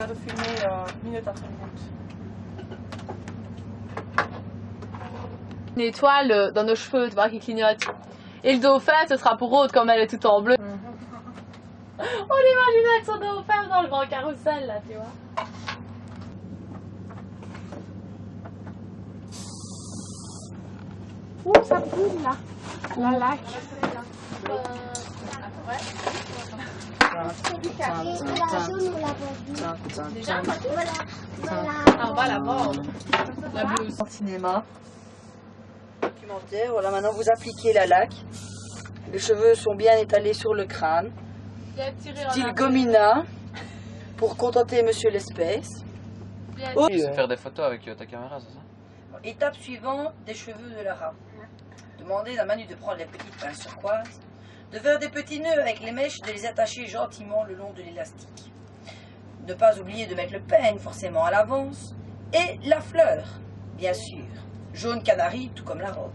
de fumer minute après minute. Une étoile dans nos cheveux, tu vois, qui clignote. Et le dauphin, ce sera pour Aude comme elle est toute en bleu. On imagine avec son dauphin dans le grand carrousel là, tu vois. Ouh, ça bouge là. La lac. Déjà, on va la vendre. La bleue. Cinéma. Documentaire. Voilà, maintenant vous appliquez la laque. Les cheveux sont bien étalés sur le crâne. Style gomina pour contenter monsieur l'espèce. Faire des photos avec ta caméra, c'est ça? Étape suivante, des cheveux de Lara. Demandez à Manu de prendre les petites pinces turquoises, de faire des petits nœuds avec les mèches, de les attacher gentiment le long de l'élastique. Ne pas oublier de mettre le peigne forcément à l'avance. Et la fleur, bien sûr. Jaune canari, tout comme la robe.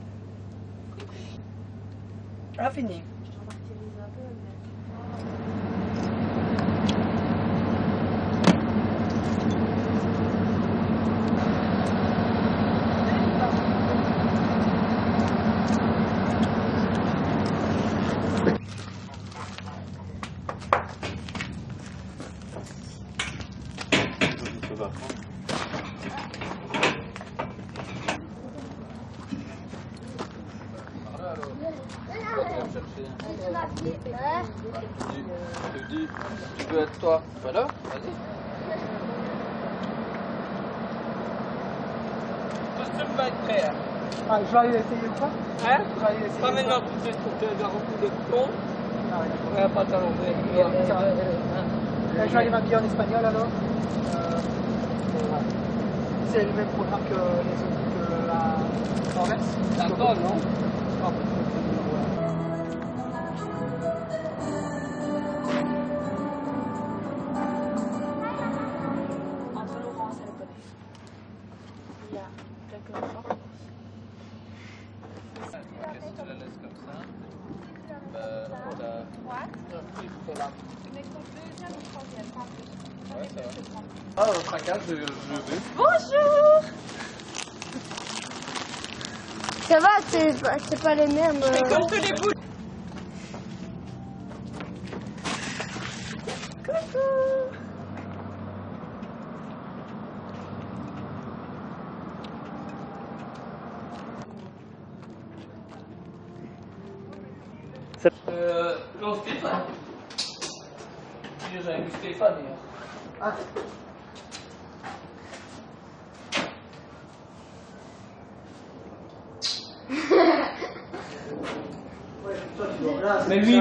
Ah, fini. Tu veux être toi? Voilà, vas-y. Le costume va être prêt. Hein. Ah, je vais aller essayer ou pas? Hein? Je vais aller essayer. Pas maintenant tout de suite pour te faire beaucoup de coupons. Ah, ouais. Ouais, pas talon. Je vais aller m'habiller en espagnol alors. C'est le même programme que les autres, que la Norvège. D'accord, non? Ah, Entre Laurence et le connaît. Il y a quelques enfants. Qu'est-ce que tu la laisses comme ça? Ouais, ça va. Ah, le fracas, je vais. Bonjour. Ça va, c'est pas les mêmes. Comme tous les bouts. Non, Stéphane. J'avais vu Stéphane hier. Ah. Mais lui,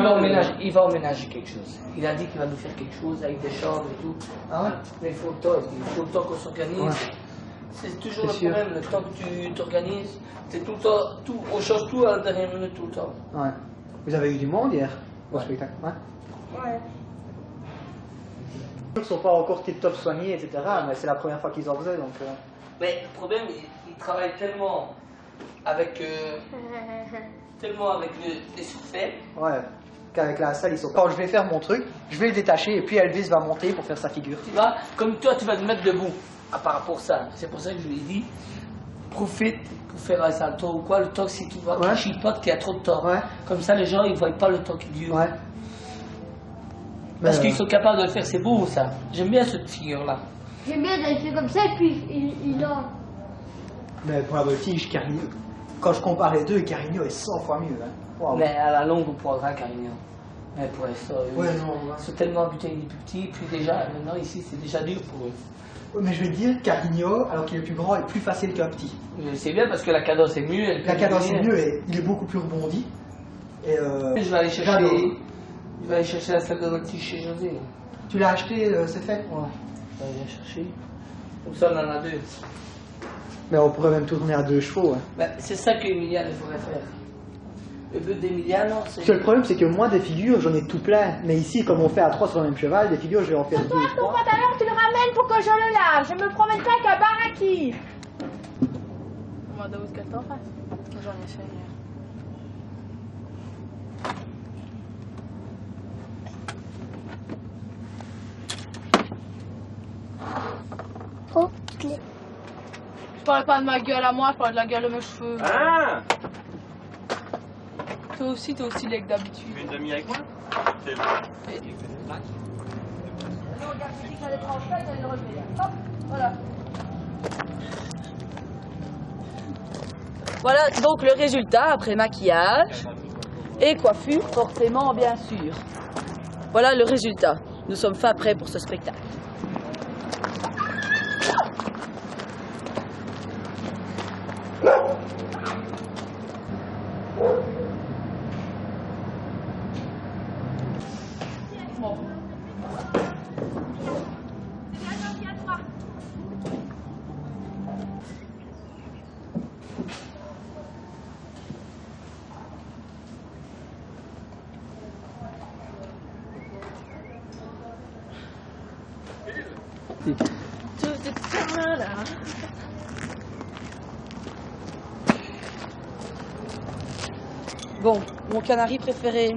il va emménager quelque chose. Il a dit qu'il va nous faire quelque chose avec des chambres et tout. Ah ouais? Mais il faut le temps qu'on s'organise. Ouais. C'est toujours le C'est sûr. problème, le temps que tu t'organises, c'est tout le temps, on change tout à la dernière minute tout le temps. Ouais. Vous avez eu du monde hier au Ouais. spectacle? Ouais. Ouais. Ils ne sont pas encore tip-top soignés, etc. Mais c'est la première fois qu'ils en faisaient, donc... Mais le problème, il travaille tellement avec, les surfaits. Ouais. Qu'avec la salle, ils sont... Quand je vais faire mon truc, je vais le détacher et puis Elvis va monter pour faire sa figure. Tu vois, comme toi, tu vas te mettre debout par rapport à ça. C'est pour ça que je lui ai dit, profite pour faire un salto ou quoi, le temps si tu vois Ouais. qu'il chipote, qu'il y a trop de temps. Ouais. Comme ça, les gens, ils ne voient pas le temps qui dure. Ouais. Parce qu'ils sont capables de le faire, c'est beau ça. J'aime bien cette figure-là. J'aime bien d'aller faire comme ça et puis il a. Mais pour la voltige, Carigno... Quand je compare les deux, Carigno est 100 fois mieux. Hein. Wow. Mais à la longue, on prendra Carignan. Mais pour l'instant, Ouais, non, ouais. ils sont tellement habitués avec des plus petits, puis déjà, maintenant ici, c'est déjà dur pour eux. Ouais, mais je vais te dire, Carigno, alors qu'il est plus grand, est plus facile qu'un petit. C'est bien parce que la cadence est mieux. Elle La peut cadence est devenir- mieux et il est beaucoup plus rebondi. Et Je vais aller j'adore. chercher la salle de voltige chez José. Tu l'as acheté, c'est fait? Ouais, je vais aller chercher. Comme ça, on en a deux. Mais on pourrait même tourner à 2 chevaux. Hein. Ben, c'est ça qu'Emiliano pourrait faire. Le but d'Emiliano, c'est. Parce que le problème, c'est que moi, des figures, j'en ai tout plein. Mais ici, comme on fait à 3 sur le même cheval, des figures, je vais en faire 2 ou 3. pantalon, tu le ramènes pour que je le lave. Je me promène pas qu'à baraki. Moi, de ce que t'en fasses. J'en ai fait hier. Oh, Je parlais pas de ma gueule à moi, je parlais de la gueule de mes cheveux. Ah! Toi aussi laid que d'habitude. Tu veux une demi avec moi? C'est bon. Voilà donc le résultat après maquillage et coiffure, forcément bien sûr. Voilà le résultat. Nous sommes fin prêts pour ce spectacle. Bon, mon canari préféré.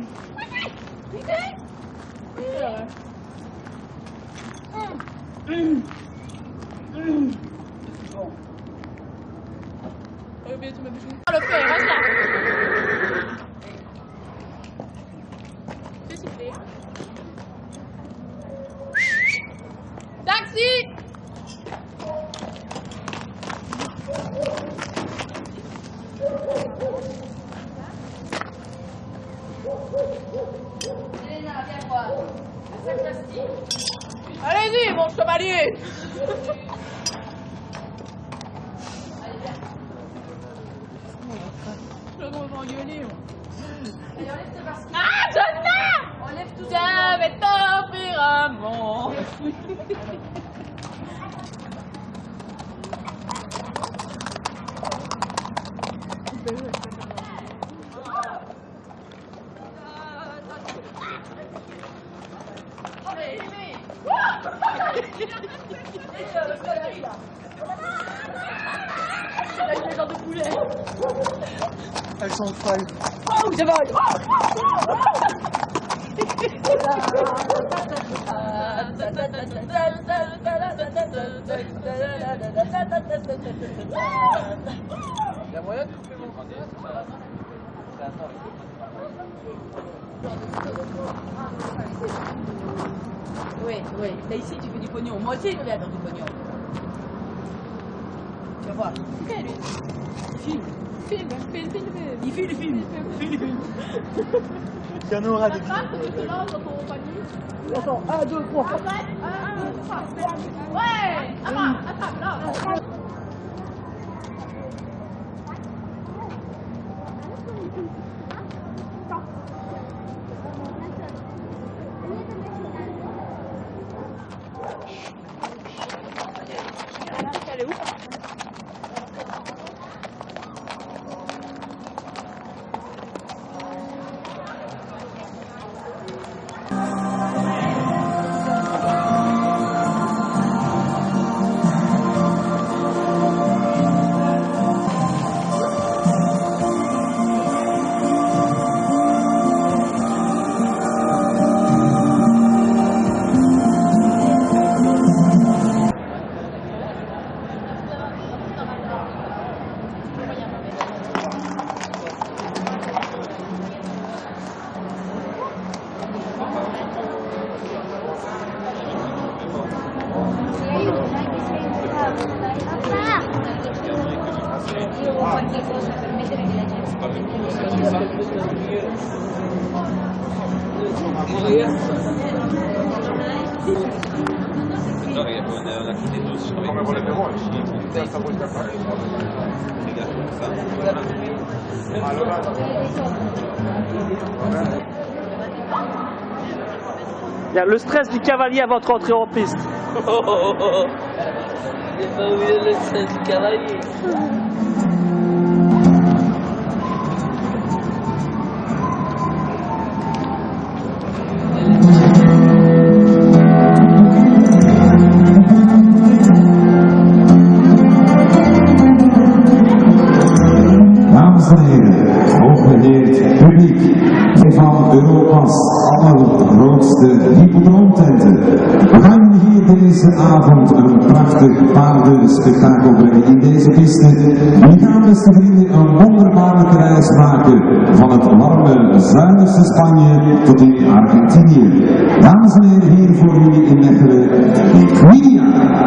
Le fait, reste là. Fais siffler. Taxi! Elena, viens voir. Un sac plastique. Allez-y, mon chevalier! Ah, Jonah! Enlève tout ça! Je vais t'offrir un monde! Elles sont folles. Oh, je vole! Il y a moyen de couper mon conduit. Oui, oui. Là, ici, tu fais du pognon. Moi aussi, je viens faire du pognon. Tu vas voir. Ok, lui. Filme. Il filme. Il y en aura des films. Attends, 1, 2, 3. Ouais! Attrape, là! Elle est où? Le stress du cavalier avant de rentrer en piste. J'ai pas oublié le stress du cavalier. Dames en heren, hooggeëerd publiek, van Europa's allergrootste hippodroomtenten. We gaan hier deze avond een prachtig paardenspektakel brengen in deze piste. We gaan, beste vrienden, een wonderbaarlijke reis maken van het warme, zuidelijkste Spanje tot in Argentinië. Dames en heren, hier voor jullie in Mechelen, Equidia.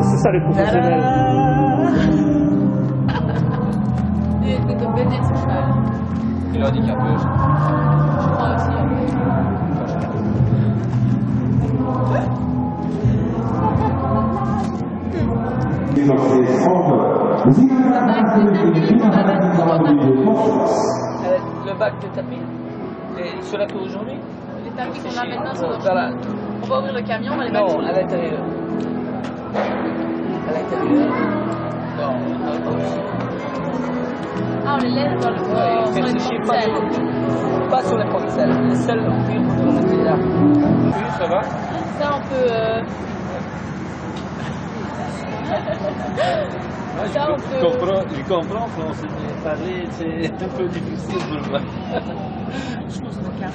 C'est ça les professionnels. Et écoute, au BD, c'est cheval. Il a dit qu'il y a peu. Je crois aussi. Le bac de tapis. Et cela que aujourd'hui. Les tapis qu'on a maintenant sont dans Voilà. On va ouvrir le camion, on va les mettre Non, sur à l'intérieur. À l'intérieur. Non, pas aussi. Ah, on les laisse dans le Ouais, sur les réfléchis portes-selles. pas sur les portes-selles. Les seuls en cuir qu'on doit mettre là. Oui, ça va. Ça, on peut... Ça, on peut... Je comprends, français, mais parler, c'est un peu difficile pour moi. Je pense qu'on a